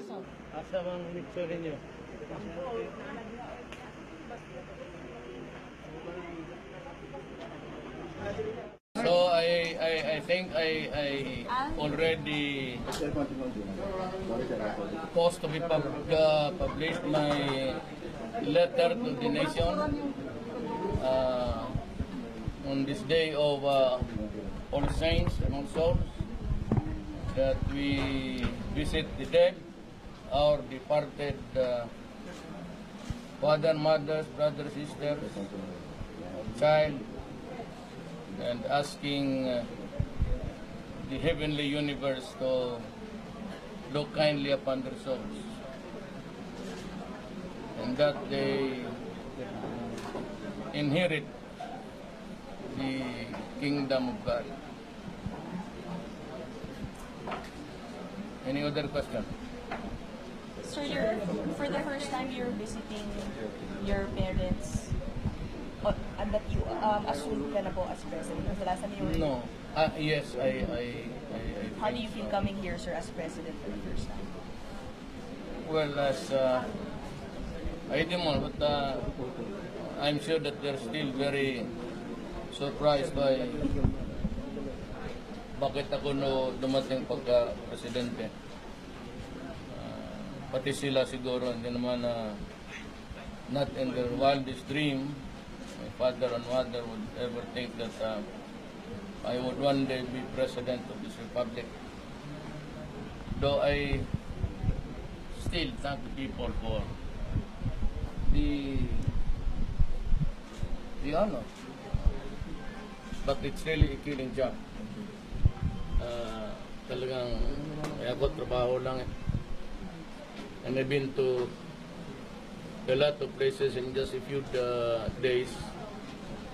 Saan? Asa bang lecture ninyo? So I think I already supposed to be published my letter to the nation on this day of All Saints and All Souls, that we visit the dead, our departed father, mothers, brothers, sisters, child, and asking the heavenly universe to look kindly upon their souls, and that they inherit the kingdom of God. Any other question? Sir, for the first time you're visiting your parents, and that you assumed ka na po as president. The last time you were... No. Yes, I How do you feel coming here, sir, as president for the first time? Well, as I don't know, but I'm sure that they're still very surprised by bakit ako no dumating pagka-presidente. Pati sila siguro, hindi naman not in their wildest dream, my father and mother would ever think that I would one day be president of this republic. Though I still thank the people for the honor. But it's really a killing job. Talagang ako trabaho lang eh. And I've been to a lot of places in just a few days.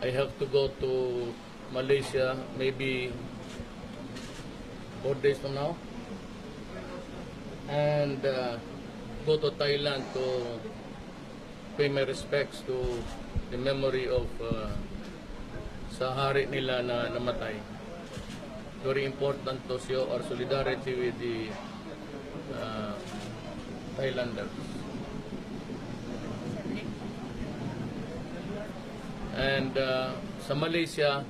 I have to go to Malaysia maybe 4 days from now, and go to Thailand to pay my respects to the memory of sa hari nila na namatay. Very important to show our solidarity with the Thailanders. And sa Malaysia,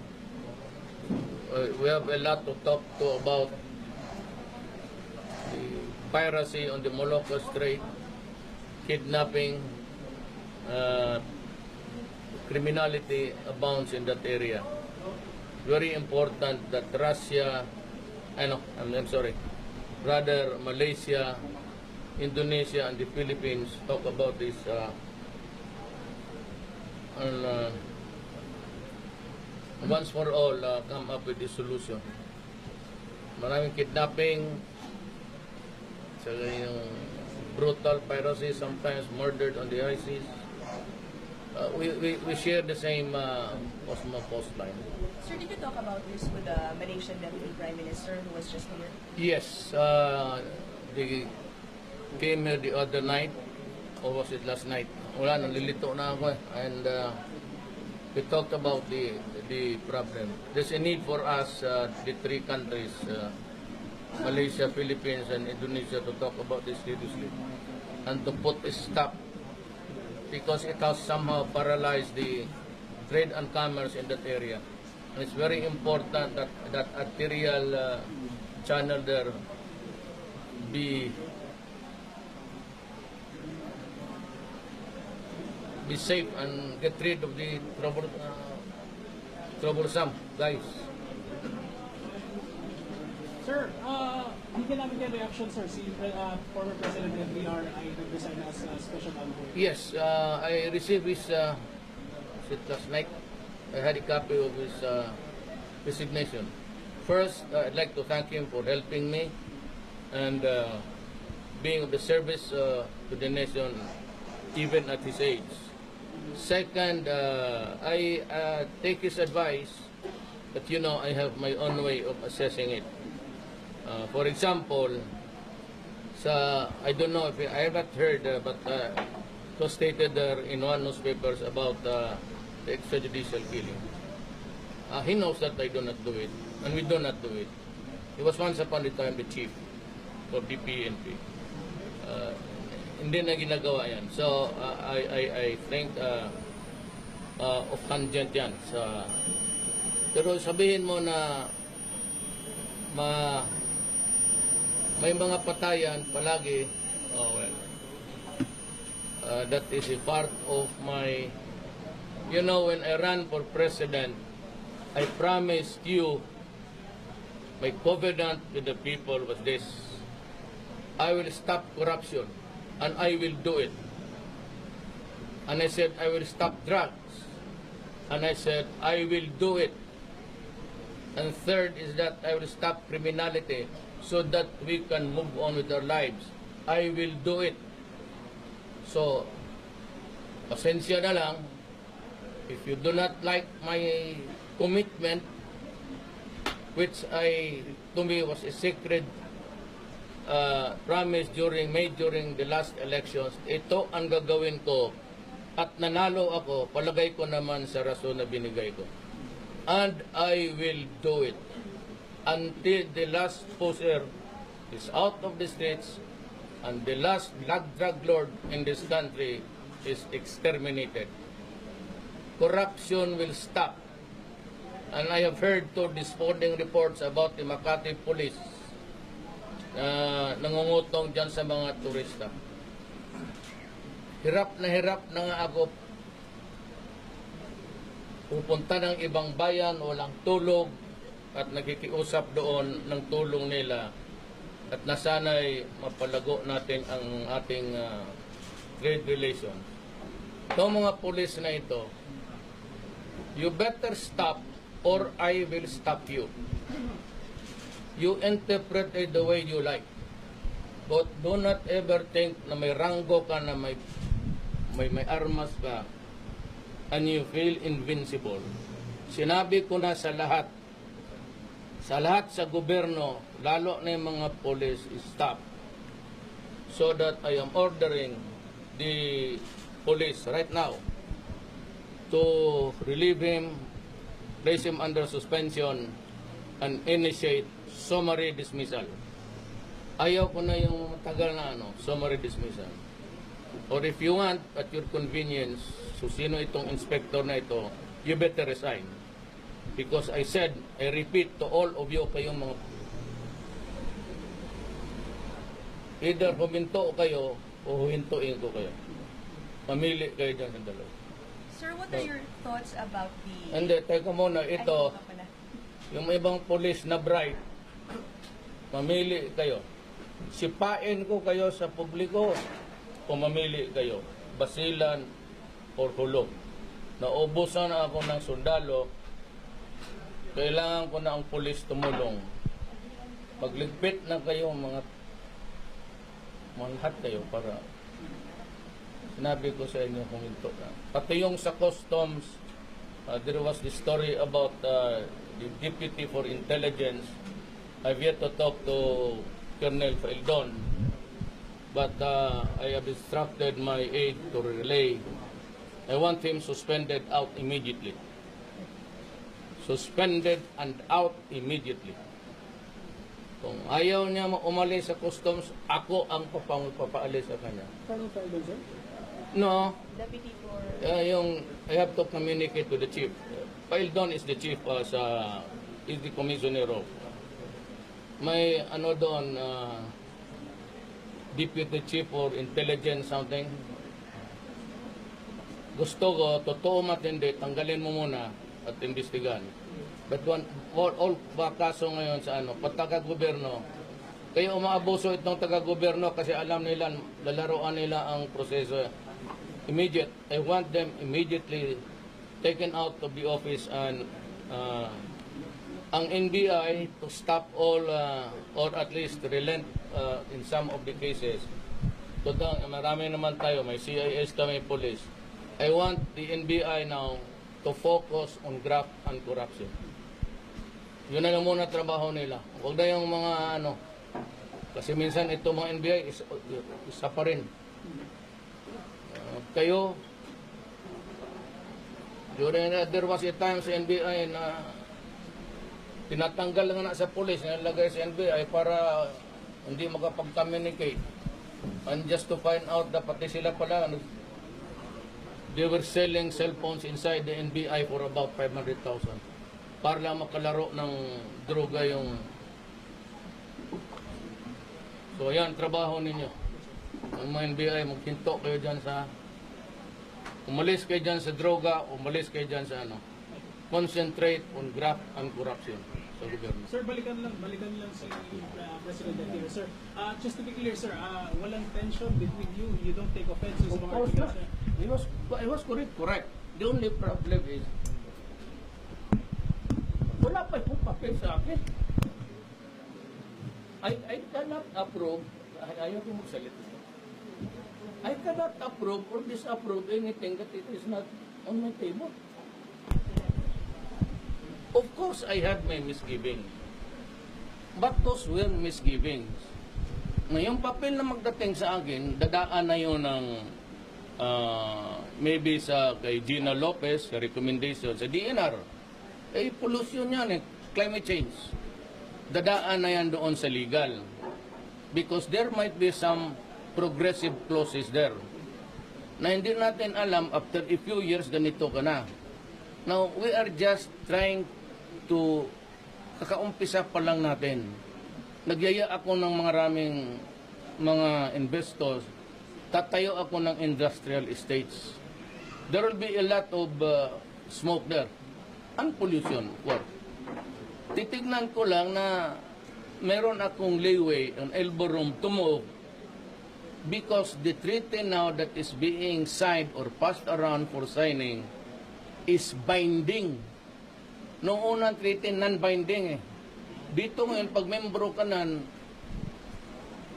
we have a lot to talk to about the piracy on the Malacca Strait, kidnapping, criminality abounds in that area. Very important that Russia, rather Malaysia, Indonesia, and the Philippines talk about this once for all, come up with this solution. Maraming kidnapping, saka yung brutal piracy, sometimes murdered on the high seas. We share the same coastline. Sir, did you talk about this with the Malaysian Deputy Prime Minister who was just here? Yes, they came here the other night, or was it last night? Wala, nalilito na ako eh. And we talked about the problem. There's a need for us, the three countries, Malaysia, Philippines, and Indonesia, to talk about this seriously and to put a stop, because it has somehow paralyzed the trade and commerce in that area. And it's very important that that arterial channel there be safe and get rid of the troublesome guys. Sir, bigyan namin kayo reaction, sir. Si former President FDR ay nag-resign as special envoy. Yes, I received his last night. I had a copy of his resignation. First, I'd like to thank him for helping me and being of the service to the nation even at his age. Second, I take his advice, but you know, I have my own way of assessing it. For example, I don't know if I have not heard, but it was stated there in one newspapers about the extrajudicial killing. He knows that I do not do it, and we do not do it. He was once upon a time the chief of the PNP. hindi na ginagawa yan. So, I think of tangent yan. Pero sabihin mo na may mga patayan palagi, that is a part of my, when I ran for president, I promised you, my covenant with the people was this: I will stop corruption, and I will do it. And I said, I will stop drugs, and I said, I will do it. And third is that I will stop criminality so that we can move on with our lives. I will do it. So, pasensya na lang, if you do not like my commitment, which to me was a sacred promise made during the last elections, ito ang gagawin ko at nanalo ako, palagay ko naman sa rason na binigay ko. And I will do it until the last poser is out of the streets and the last black drug lord in this country is exterminated. Corruption will stop. And I have heard two desponding reports about the Makati police na nangungutong dyan sa mga turista. Hirap na nga ako pupunta ng ibang bayan, walang tulog, at nakikiusap doon ng tulong nila, at nasanay mapalago natin ang ating trade relations. Itong mga pulis na ito, you better stop or I will stop you. You interpret it the way you like. But do not ever think na may ranggo ka, na may armas ka, and you feel invincible. Sinabi ko na sa lahat sa gobyerno, lalo na yung mga police, stop. So that I am ordering the police right now to relieve him, place him under suspension, and initiate summary dismissal. Ayaw ko na yung tagal na summary dismissal. Or if you want, at your convenience, so sino itong inspector na ito, you better resign. Because I said, I repeat to all of you, kayong mga, either huminto kayo o huhintuin ko kayo. Mamili kayo dyan sa dalawa. Sir, what are your thoughts about the... Hindi, teka muna, ito, yung ibang police na bright, mamili kayo. Sipain ko kayo sa publiko, kung mamili kayo, basilan or hulog. Naubusan na ako ng sundalo, kailangan ko na ang pulis tumulong. Magligpit na kayo, mga lahat kayo, para sinabi ko sa inyo huminto na. Pati yung sa customs, there was the story about the deputy for intelligence. I've yet to talk to Colonel Faildon, but I have instructed my aide to relay. I want him suspended out immediately. Suspended and out immediately. Kung ayaw niya umalis sa customs, ako ang papaalis sa kanya. Colonel Faildon, sir? No. Deputy for... I have to communicate to the chief. Faildon is the chief, is the commissioner of. May doon, deputy chief or intelligence something. Gusto ko, totoo matindi, tanggalin mo muna at imbestigan. But all kaso ngayon sa pagtaga-gobyerno, kaya umaabuso itong taga-gobyerno kasi alam nila, lalaroan nila ang proseso. Immediate. I want them immediately taken out of the office, and ang NBI to stop all or at least relent in some of the cases. Total, marami naman tayo, may CIS kami, police. I want the NBI now to focus on graft and corruption. Yun na lang muna trabaho nila. Huwag na yung mga kasi minsan ito mga NBI isa pa rin. Kayo, there was a time sa NBI na tinatanggal lang na sa police, nilagay sa NBI para hindi makapag-communicate. And just to find out na pati sila pala, they were selling cell phones inside the NBI for about 500,000 para lang makalaro ng droga yung... So yan, trabaho ninyo. Ang mga NBI, maghinto kayo dyan sa... Umalis kayo dyan sa droga, umalis kayo dyan sa ano. Concentrate on graft and corruption sa gobyerno. Sir, balikan lang si President Duterte. Sir, just to be clear, sir, walang tension between you. You don't take offense sa Of mga course not. articles na... He was correct. The only problem is, wala pa yung papel sa akin. I cannot approve, ayaw ko magsalita. I cannot approve or disapprove anything that it is not on my table. Of course, I had my misgivings. But those were misgivings. Ngayong papel na magdating sa akin, dadaan na yun ng maybe sa kay Gina Lopez, sa recommendation sa DNR. Pollution yan climate change. Dadaan na yan doon sa legal. Because there might be some progressive clauses there na hindi natin alam after a few years ganito ka na. Now, we are just trying to kakaumpisa pa lang natin. Nagyaya ako ng maraming mga investors, tatayo ako ng industrial estates. There will be a lot of smoke there and pollution work. Titignan ko lang na meron akong leeway, an elbow room to move because the treaty now that is being signed or passed around for signing is binding. Noong unang treaty, non-binding Dito ngayon, pag membro ka nan,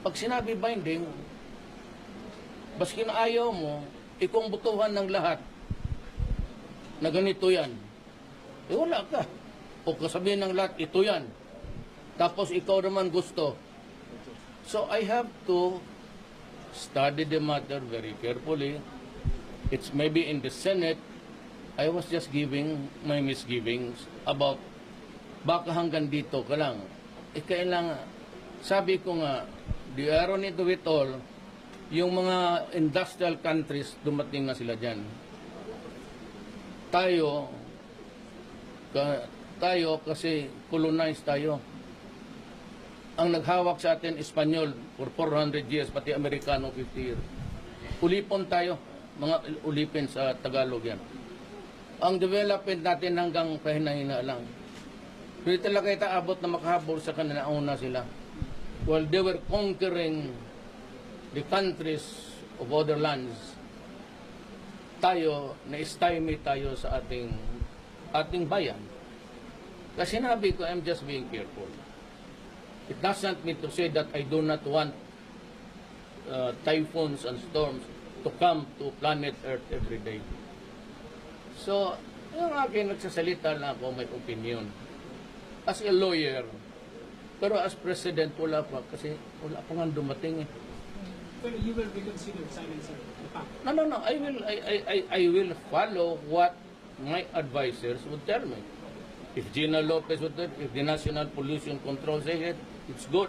pag sinabi binding, baski na ayaw mo, ikong butuhan ng lahat na ganito yan. Wala ka. O kasabihin ng lahat, ito yan. Tapos ikaw naman gusto. So I have to study the matter very carefully. It's maybe in the Senate, I was just giving my misgivings about baka hanggang dito ka lang. Kailangan, sabi ko nga, the irony to it all, yung mga industrial countries, dumating na sila dyan. Tayo kasi colonized tayo. Ang naghawak sa atin, Espanyol, for 400 years, pati Amerikano, 50 years. Ulipon tayo, mga ulipin sa Tagalog yan. Ang development natin hanggang pahina-hina lang. Hindi talaga itaabot na makahabol sa kanila, una sila. While they were conquering the countries of other lands, tayo, na-stymie tayo sa ating bayan. Kasi sinabi ko, I'm just being careful. It doesn't mean to say that I do not want typhoons and storms to come to planet Earth every day. So, yung akin, nagsasalita lang ako, may opinion. As a lawyer, pero as president, wala pa, kasi wala pa nga dumating Pero you will reconsider signing, sir, the pact? No. I will follow what my advisors would tell me. If Gina Lopez would tell, if the National Pollution Control says it, it's good.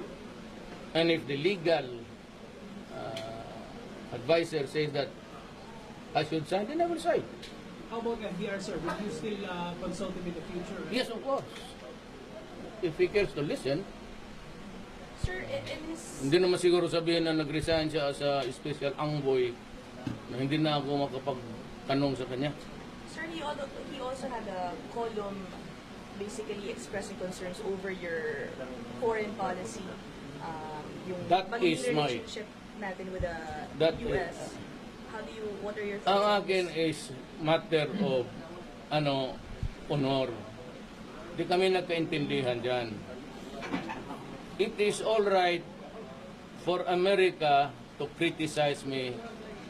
And if the legal advisor says that I should sign, then I will sign. How about FDR, sir? Will you still consult him in the future? Yes, of course. If he cares to listen. Sir, in his... Hindi naman siguro sabihin na nag-resign siya sa special envoy na hindi na ako makapagtanong sa kanya. Sir, he also had a column basically expressing concerns over your foreign policy. Yung That magiging is my... relationship natin with the US. What are your thoughts Ang on akin this? is matter of honor. Di kami nagkaintindihan dyan. It is all right for America to criticize me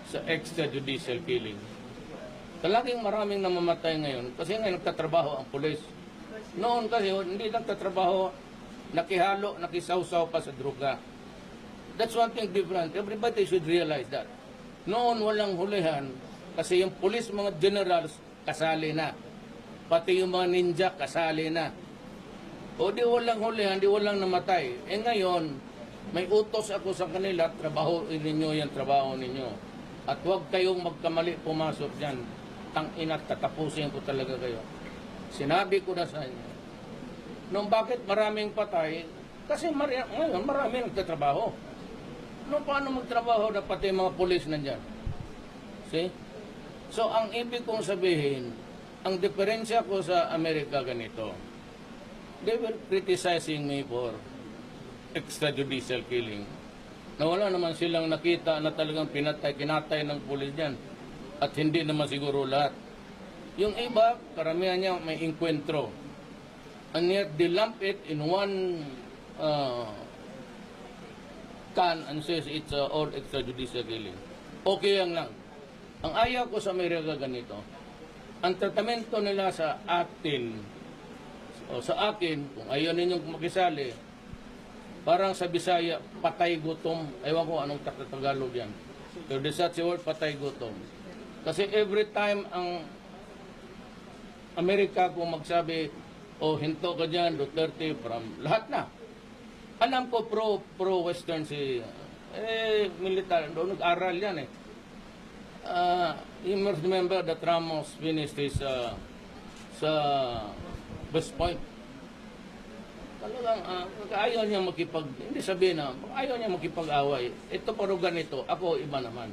sa extrajudicial killing. Talagang maraming namamatay ngayon kasi ngayon nagtatrabaho ang pulis. Noon kasi hindi nagtatrabaho, nakihalo, nakisawsaw pa sa droga. That's one thing different. Everybody should realize that. Noon walang hulihan kasi yung pulis, mga generals, kasali na. Pati yung mga ninja, kasali na. O di walang hulihan, di walang namatay. Ngayon, May utos ako sa kanila, trabaho ninyo yan, trabaho ninyo. At huwag kayong magkamali pumasok dyan. Tang-ina, tatapusin ko talaga kayo. Sinabi ko na sa inyo. Nung bakit maraming patay, kasi ngayon maraming nagtatrabaho. Nung paano magtrabaho na pati mga pulis nandyan? See? So, ang ibig kong sabihin, ang diferensya ko sa Amerika ganito, they were criticizing me for extrajudicial killing. Na wala naman silang nakita na talagang kinatay ng pulis dyan. At hindi naman siguro lahat. Yung iba, karamihan niya may inkwentro. And yet, they lump it in one can and says it's all extrajudicial killing. Okay lang. Ang ayaw ko sa Amerika ganito, ang tratamento nila sa atin, o sa akin, kung ayaw ninyong makisali, parang sa Bisaya, patay gutom. Ewan ko anong Tagalog yan. Pero the such word, patay gutom. Kasi every time ang Amerika kung magsabi, hinto ka dyan, Duterte, from lahat na. Alam ko pro-Western si militar, doon nag-aral yan eh. You must remember that Ramos finished his sa West Point. Talagang ayaw niya hindi sabihin na, ayaw niya makipag-away. Ito pero ganito, ako iba naman.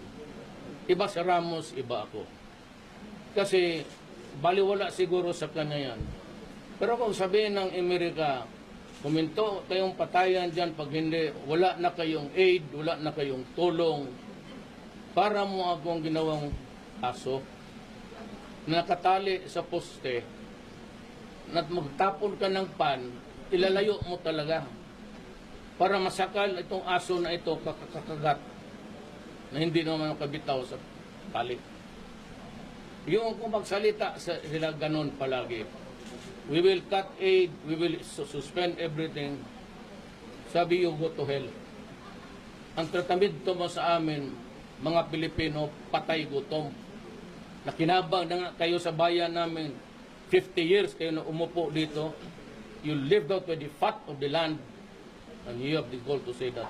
Iba si Ramos, iba ako. Kasi baliwala siguro sa kanya yan. Pero kung sabihin ng Amerika, kuminto kayong patayan dyan pag hindi, wala na kayong aid, wala na kayong tulong, para mo akong ginawang aso, nakatali sa poste, na magtapon ka ng pan, ilalayo mo talaga para masakal itong aso na ito kakakagat na hindi naman makabitaw sa tali. Yung kung magsalita sila ganun palagi, we will cut aid, we will suspend everything, sabi you go to hell. Ang tratamento mo sa amin, mga Pilipino, patay gutom. Nakinabang na nga kayo sa bayan namin, 50 years kayo na umupo dito, you lived out with the fat of the land, and you have the goal to say that.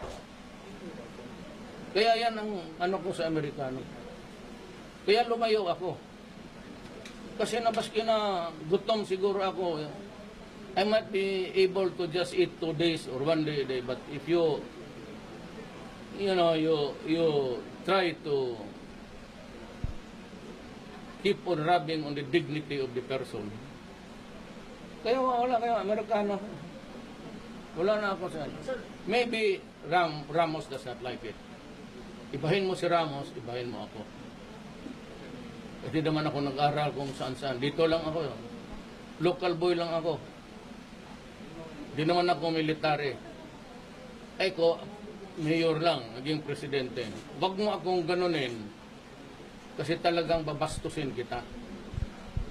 Kaya yan ang ano ko sa Amerikano. Kaya lumayo ako. Kasi nabaski na gutom siguro ako. I might be able to just eat 2 days or 1 day a day, but if you try to keep on rubbing on the dignity of the person. Kaya wala kayo, Amerikano. Wala na ako sa maybe Ramos does not like it. Ibahin mo si Ramos, ibahin mo ako. Hindi naman ako nag-aral kung saan-saan. Dito lang ako. Local boy lang ako. Hindi naman ako military. Ko, mayor lang, naging presidente. Wag mo akong ganunin kasi talagang babastusin kita.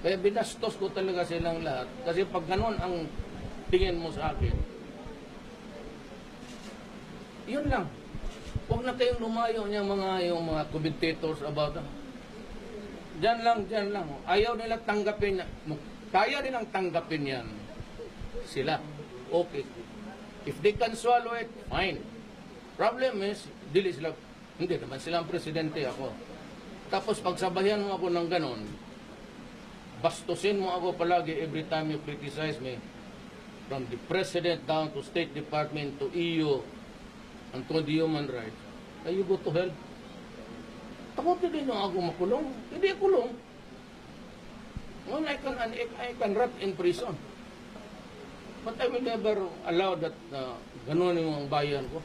Kaya binastos ko talaga silang lahat. Kasi pag ganun ang tingin mo sa akin, yun lang. Huwag na kayong lumayo niya yung mga commentators about Diyan lang. Ayaw nila tanggapin. Kaya nilang tanggapin yan. Sila. Okay. If they can swallow it, fine. Problem is, hindi naman silang presidente ako. Tapos pagsabayan mo ako ng ganon, bastusin mo ako palagi every time you criticize me, from the president down to State Department to EU and to the human rights. You go to hell. Takot din na ako makulong. Hindi kulong. Well, I can rot in prison. But I will never allow that ganon yung bayan ko.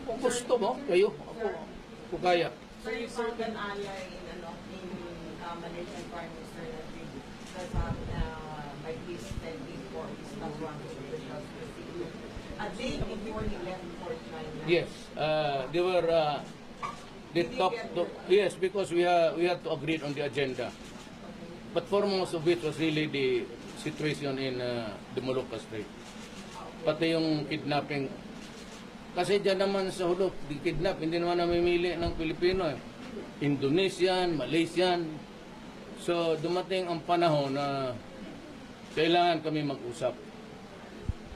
Kung gusto mo, kayo, ako kaya. So you found an ally in Malaysian Prime Minister that by his 10 before his last one a day before he left for China. Yes, they were. They talked. Yes, because we had to agree on the agenda. But foremost of it was really the situation in the Molucca Strait. Pati yung kidnapping. Kasi dyan naman sa hulog, di kidnap, hindi naman namimili ng Pilipino eh. Indonesian, Malaysian. So dumating ang panahon na kailangan kami mag-usap.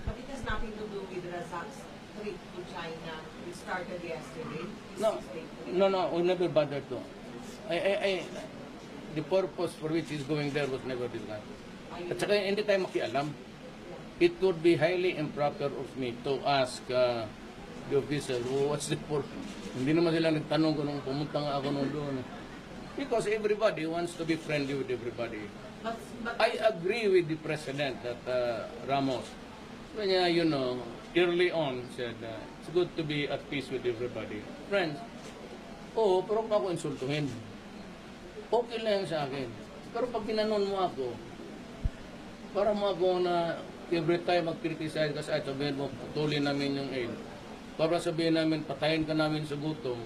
But it has nothing to do with Razak's trip to China. It started yesterday. This No, is day three. no, we never bothered to. The purpose for which he's going there was never discussed. At saka hindi tayo makialam. It would be highly improper of me to ask the official, oh, what's the purpose? Hindi naman sila nagtanong kung nung pumunta nga ako nung doon. Because everybody wants to be friendly with everybody. But I agree with the president that Ramos, when early on said, it's good to be at peace with everybody. Friends, oo, pero kung ako insultuhin, okay lang sa akin. Pero pag ginanon mo ako, para mo ako na every time mag-criticize ka sa sabihin mo, putulin namin yung aid. Para sabihin namin, patayin ka namin sa gutom.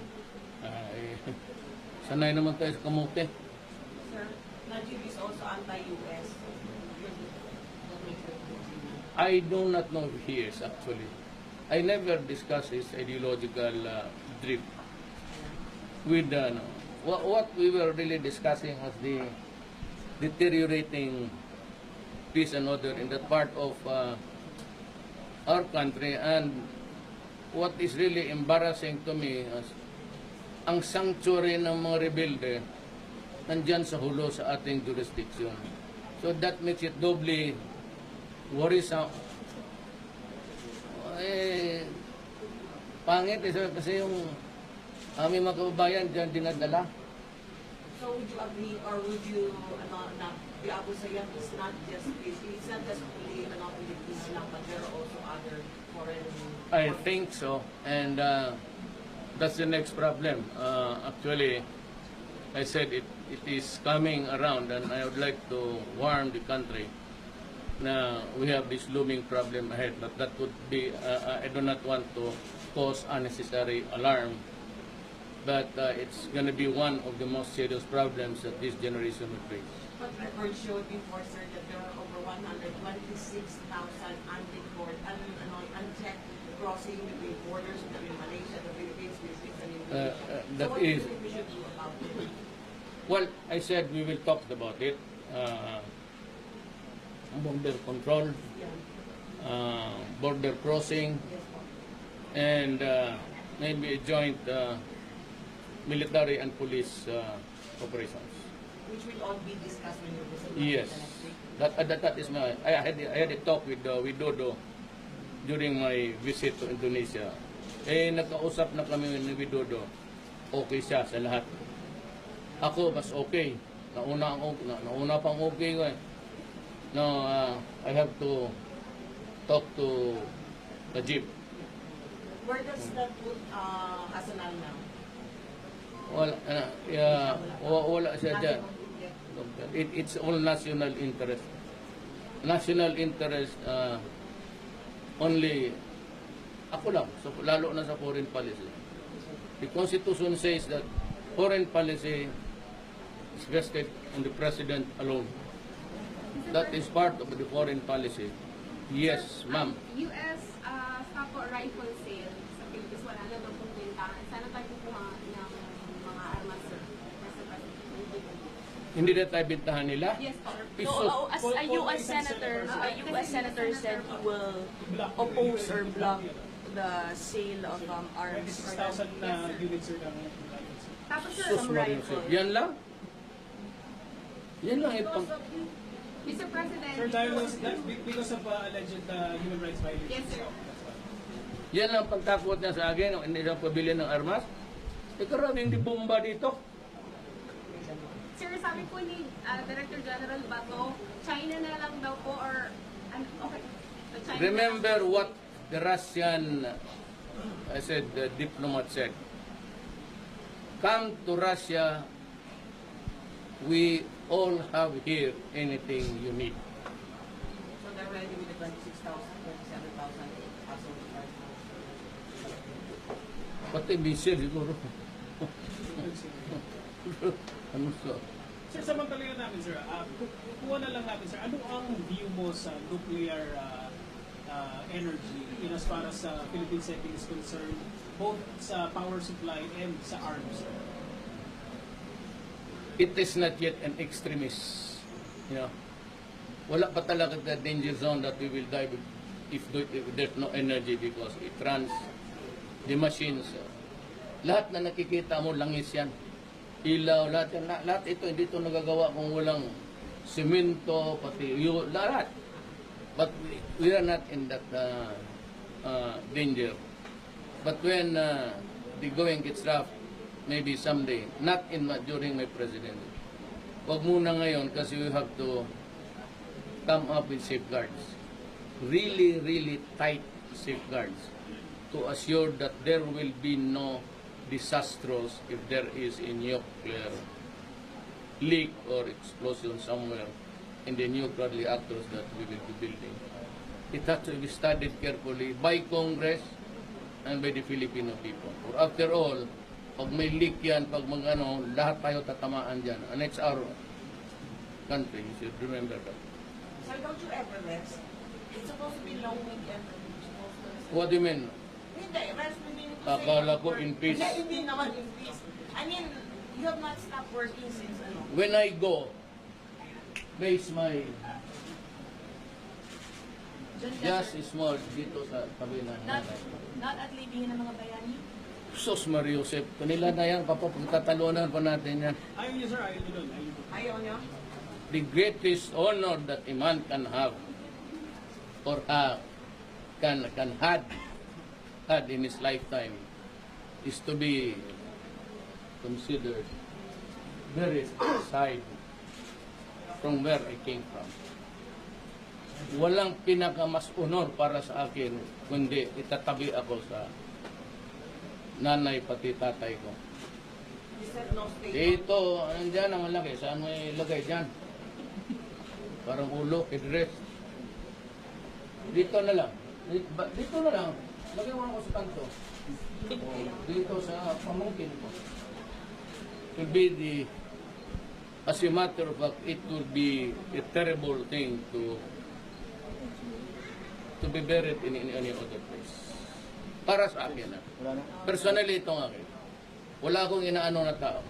Sanay naman tayo sa kamote. sir, Najib is also anti-US. I do not know if he is actually. I never discuss his ideological drift. With what we were really discussing was the deteriorating peace and order in that part of our country, and what is really embarrassing to me is ang sanctuary ng mga rebelde nandyan sa hulo sa ating jurisdiction. So that makes it doubly worrisome. Pangit kasi yung aming mga kababayan dyan dinadala. So would you agree or would you na Abu Sayyaf is not just only Philippines lang, but there are also other foreign. I think so, and that's the next problem. Actually, I said it is coming around, and I would like to warn the country na we have this looming problem ahead, but that would be, I do not want to cause unnecessary alarm, but it's going to be one of the most serious problems that this generation will face. But records showed before, sir, that there are over 126,000 unchecked crossing between borders between Malaysia, the Philippines, and Indonesia. That so what do you is- think we should do about it? Well, I said we will talk about it. Border control, border crossing, and maybe a joint military and police operations. Which will all be discussed when you visit Yes, Malaysia next week. that is my. I had a talk with Dodo during my visit to Indonesia. Nagkausap na kami ni Dodo. Okay siya sa lahat. Ako mas okay. Nauna pang okay ko eh. No, I have to talk to Najib. Where does that put Arsenal now? Wala siya dyan. It's all national interest. National interest only, ako lang, so, lalo na sa foreign policy. The Constitution says that foreign policy is vested on the President alone. That is part of the foreign policy. Yes, ma'am. US SANTO rifle sale sa Pilipinas, wala na daw pong bentahan. Sana tayo kukuha ng mga armas, sir. Hindi na tayo bintahan nila? Yes, sir. Piso. No, as a US senator said he will oppose or block the sale of arms. 6,000 units, sir, ng rifles. Tapos, sir, Sus, Maria, yan lang? Yan lang itong... Mr. President, Sir, because of alleged human rights violations. Yes, sir. Yan lang pagtakot niya sa akin, hindi siya pabili ng armas. Karaming di bomba dito. Sir, sabi po ni Director General Bato, China na lang daw po or, okay. China Remember what the Russian, the diplomat said. Come to Russia, we all have here anything you need. So they're ready with the 26,000, 27,000 as of right now. Pati missile siguro. Ano sa? Sir, samantalingan namin, sir, kukuha na lang natin, sir, ano ang view mo sa nuclear energy as far as Philippine setting is concerned, both sa power supply and sa arms, sir? It is not yet an extremist. Wala pa talaga the danger zone that we will dive if there's no energy because it runs the machines. Lahat na nakikita mo, langis yan. Ilaw, lahat yan. Lahat ito, hindi ito nagagawa kung walang simento, pati lahat. But we are not in that danger. But when the going gets rough, maybe someday, not during my presidency. Wag muna ngayon kasi we have to come up with safeguards. Really, really tight safeguards to assure that there will be no disastrous if there is a nuclear leak or explosion somewhere in the nuclear reactors that we will be building. It has to be studied carefully by Congress and by the Filipino people. For after all, pag may leak yan, pag lahat tayo tatamaan dyan. And it's our country, you should remember that. So don't you ever rest? It's supposed to be long weekend. What do you mean? Hindi, rest meaning to say... Akala ko in peace. Hindi naman in peace. I mean, you have not stopped working since ano? When I go, base my just small dito sa tabi ng nanay. Not at libihin ng mga bayani? Sos Mariusep, kanila na yan, pagtatalunan pa natin yan. Ayaw niyo, sir. Ayaw niyo doon. Ayaw niyo. Ayaw niyo? The greatest honor that a man can have or can had in his lifetime is to be considered very aside from where I came from. Walang pinakamas honor para sa akin kundi itatabi ako sa nanay pati tatay ko. You said no state. Ito, andyan ang lagay. Saan mo ilagay dyan? Parang ulo, headrest. Dito na lang. Dito na lang. Lagay mo ako sa kanto. Dito sa pamungkin ko. It will be as a matter of fact, it will be a terrible thing to be buried in any other place. Para sa akin. Personally, ito nga akin. Wala akong inaano na tao.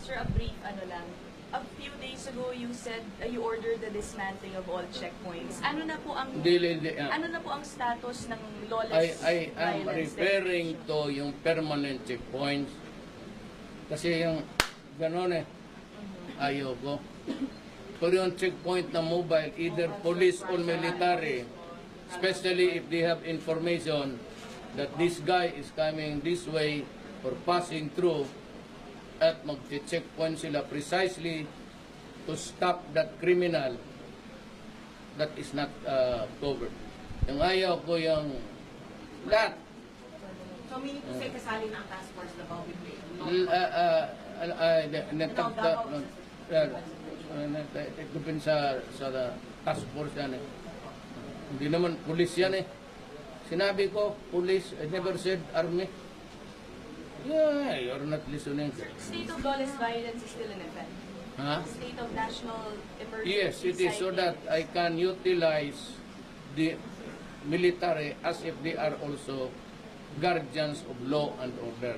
Sir, a brief lang. A few days ago, you said you ordered the dismantling of all checkpoints. Ano na po ang ano na po ang status ng lawless I am violence? referring to yung permanent checkpoints. Kasi yung gano'n ayaw ko. Pero yung checkpoint na mobile, either police or military, especially if they have information that this guy is coming this way or passing through, at mag-checkpoint sila precisely to stop that criminal that is not covered. Yung ayaw ko yung lahat. So meaning to say, kasali na ang task force na ba with me? Nagtagpin sa task force yan eh. Hindi naman police yan eh. Sinabi ko, police, I never said army. Yeah, you're not listening. State of lawless violence is still in effect. Huh? State of national emergency. Yes, it is so that I can utilize the military as if they are also guardians of law and order.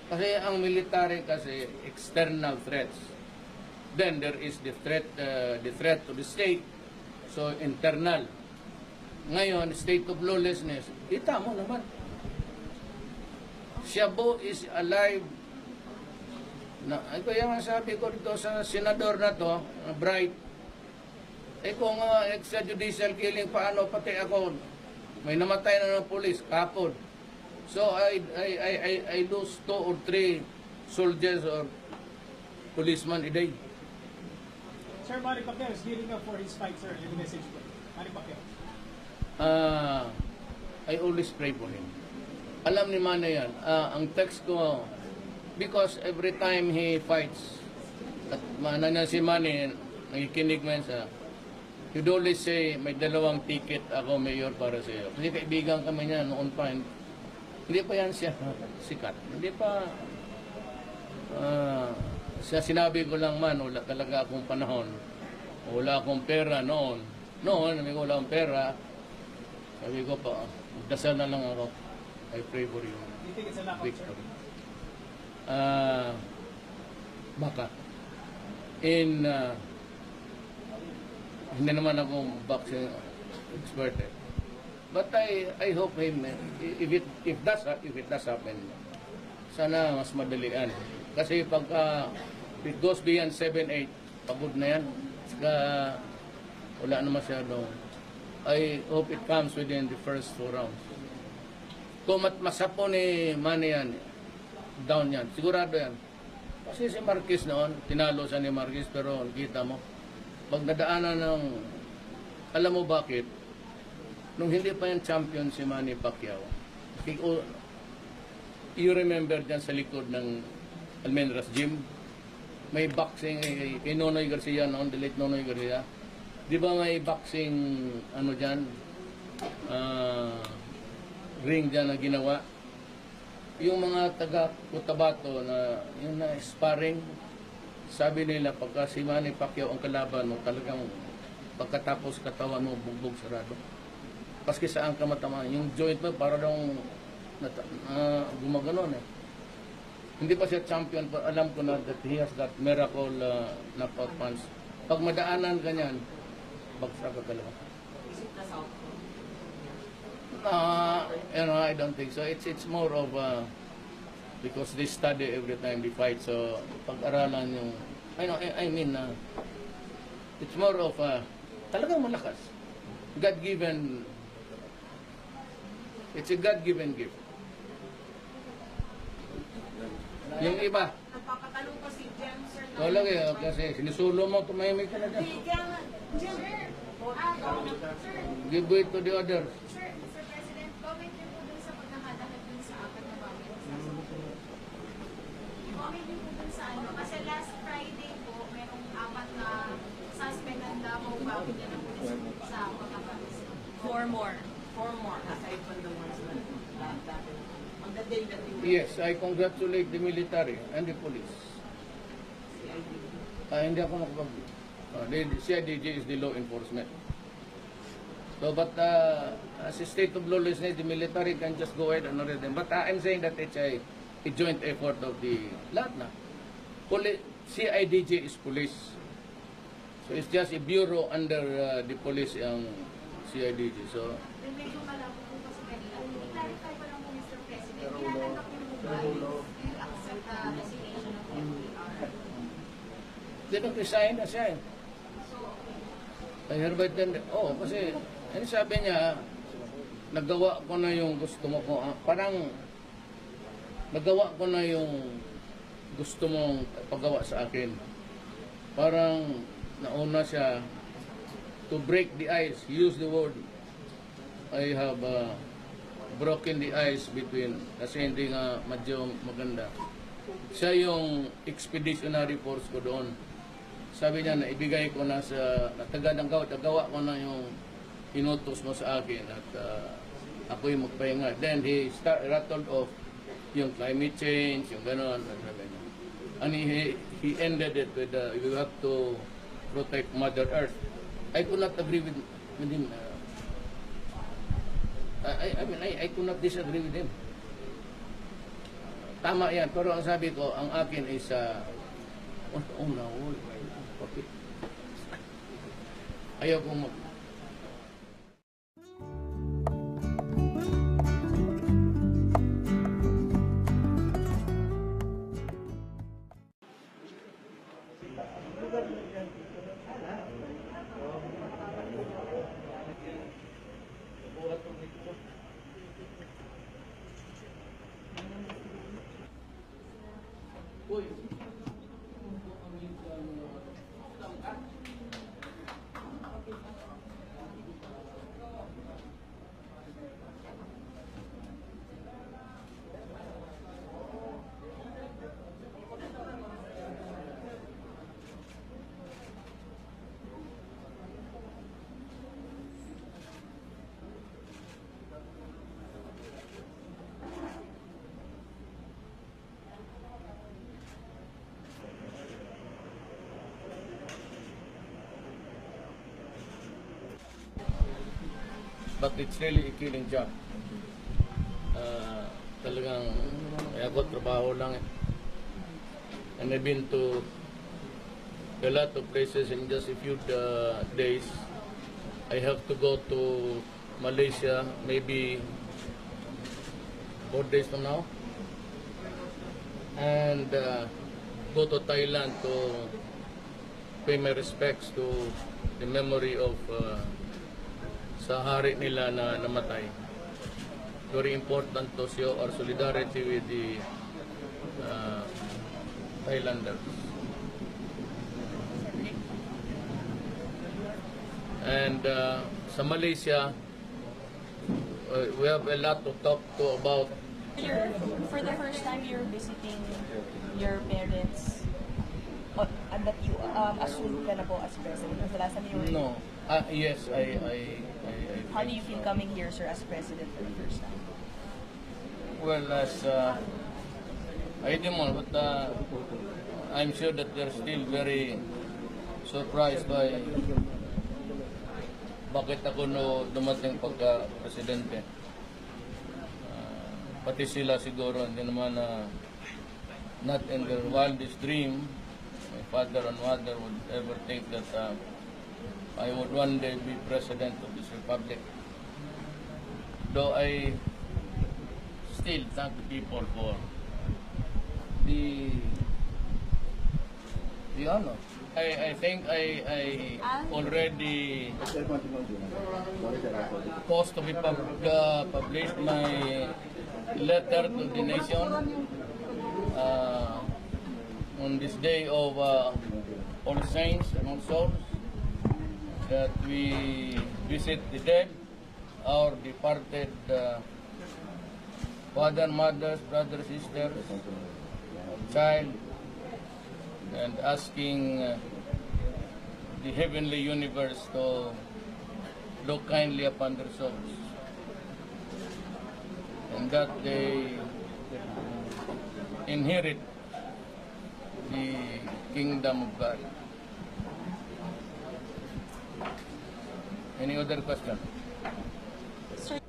Kasi ang military kasi external threats. Then there is the threat to the state. So internal. Ngayon, state of lawlessness. Kita mo naman. Shabu is alive. Kaya nga sabi ko dito sa senador na to, Bright, kung extrajudicial killing, paano pati ako? May namatay na ng police, kapon. So I lose 2 or 3 soldiers or policemen a day. Sir, Manny Pacquiao is gearing up for his fight, sir. Any message po? Manny Pacquiao. I always pray for him. Alam ni Manny yan. Ang text ko, because every time he fights, at na si Manny, nakikinig mo yan sa, he'd always say, may 2 ticket ako, mayor, para sa iyo. Kasi kaibigan kami niya noon pa. Hindi pa yan siya sikat. Hindi pa, siya sinabi ko lang man, wala talaga akong panahon. Wala akong pera noon. Noon, wala akong pera. Sabi ko pa, dasal na lang ako. I pray for you. Do you think it's a lack of, sir? Victory. Baka. Hindi naman ako boxing. experted. But I hope him, if it does happen, sana mas madalian. Kasi pagka it goes beyond 7-8, pagod na yan. Saka wala na masyado. I hope it comes within the first 2 rounds. Kung masapo ni Manny yan, down yan, sigurado yan. Kasi si Marquez noon, tinalo siya ni Marquez, pero kita mo, pag nadaanan ng, alam mo bakit, nung hindi pa yan champion si Manny Pacquiao, you remember dyan sa likod ng Almendra's Gym, may boxing kay Nonoy Garcia noon, the late Nonoy Garcia. Di ba may boxing, ano dyan, ring dyan na ginawa? Yung mga taga-Cotabato na, yung na sparring, sabi nila, pagka si Manny Pacquiao ang kalaban mo, talagang pagkatapos katawan mo, bugbog sarado. Paski saan ka matamaan. Yung joint mo, para daw gumaganon eh. Hindi pa siya champion, pero alam ko na that he has that miracle knockout punch. Pag madaanan ganyan, bagsak ka talaga. Is it the SANTO? I don't think so. It's more of because they study every time they fight. So pag-aralan yung it's more of talagang malakas. God-given. It's a God-given gift. Yung iba. Nagpapatalo pa si Jem, sir. Wala kayo kasi sinisulo mo, tumahimik ka na dyan. Jem, Give way to the others. Sir President, comment niyo po dun sa pagkakatalag dun sa 4 na bakit. Comment niyo po dun sa ano, kasi last Friday po, merong 4 na suspect ang Davao bakit niya ng pulis sa pagkakatalag. 4 more. 4 more, aside from the ones that on the day that you Yes, I congratulate the military and the police. Hindi ako nakapag... the CIDG is the law enforcement. So, but as a state of lawlessness, the military can just go ahead and arrest them. But I'm saying that it's a joint effort of the lahat na. CIDG is police. So, it's just a bureau under the police ang CIDG. So, Medyo malabo po kasi kanina. I-clarify ko lang po, Mr. President. Tinatanggap niyo po ba, do you accept the resignation of FDR? they don't resign na siya eh. I hereby tender. Kasi ano sabi niya, nagawa ko na yung gusto mo ko. Parang nagawa ko na yung gusto mong paggawa sa akin. Parang nauna siya to break the ice. Use the word. I have broken the ice between, kasi hindi nga medyo maganda. Siya yung expeditionary force ko doon. Sabi niya na ibigay ko na sa nagawa ko na yung inutos mo sa akin at ako yung magpahinga. Then he rattled off yung climate change, yung gano'n. And he ended it with we have to protect Mother Earth. I could not agree with him. I could not disagree with him. Tama yan, pero ang sabi ko, ang akin is ayaw kong but it's really a killing job. Talagang ako trabaho lang eh. And I've been to a lot of places in just a few days. I have to go to Malaysia maybe 4 days from now, and go to Thailand to pay my respects to the memory of sa hari nila na namatay. Very important to show our solidarity with the Thailanders. And sa Malaysia, we have a lot to talk to about. For the first time you're visiting your parents, and that you assumed ka na po as president. The last time you were... No. Yes, How do you feel coming here, sir, as president for the first time? well, as I don't know, but I'm sure that they're still very surprised by bakit ako no dumating pagka-presidente. Pati sila siguro hindi naman not in their wildest dream my father and mother would ever think that I would one day be president of this republic. Though I still thank the people for the honor. I think I already caused to be published my letter to the nation on this day of All Saints and All Souls, that we visit the dead, our departed father, mothers, brothers, sisters, child, and asking the heavenly universe to look kindly upon their souls, and that they inherit the kingdom of God. Any other question? Sir,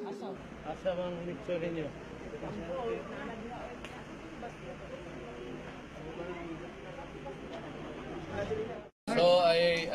Asa bang lecture ninyo? So I